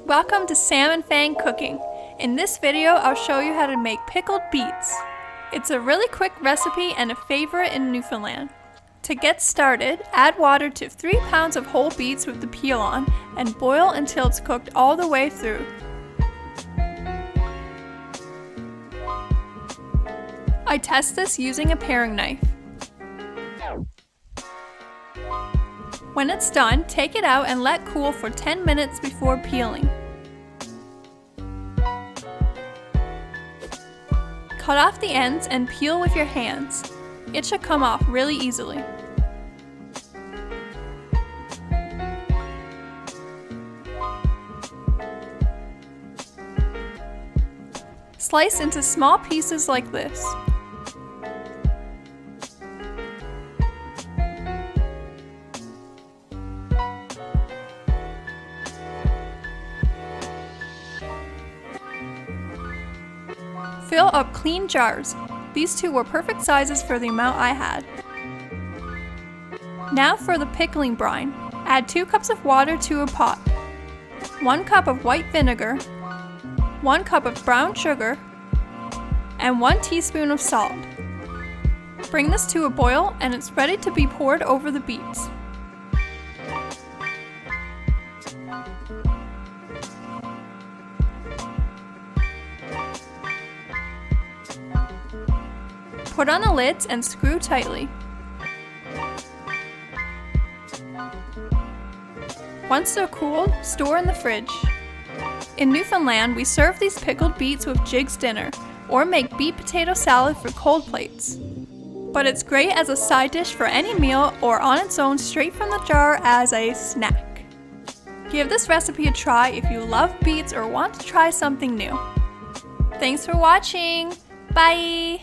Welcome to Sam and Feng Cooking. In this video, I'll show you how to make pickled beets. It's a really quick recipe and a favorite in Newfoundland. To get started, add water to 3 pounds of whole beets with the peel on and boil until it's cooked all the way through. I test this using a paring knife. When it's done, take it out and let cool for 10 minutes before peeling. Cut off the ends and peel with your hands. It should come off really easily. Slice into small pieces like this. Fill up clean jars. These two were perfect sizes for the amount I had. Now for the pickling brine. Add 2 cups of water to a pot, 1 cup of white vinegar, 1 cup of brown sugar, and 1 teaspoon of salt. Bring this to a boil and it's ready to be poured over the beets. Put on the lids and screw tightly. Once they're cooled, store in the fridge. In Newfoundland, we serve these pickled beets with Jiggs Dinner, or make beet potato salad for cold plates. But it's great as a side dish for any meal or on its own straight from the jar as a snack. Give this recipe a try if you love beets or want to try something new. Thanks for watching! Bye!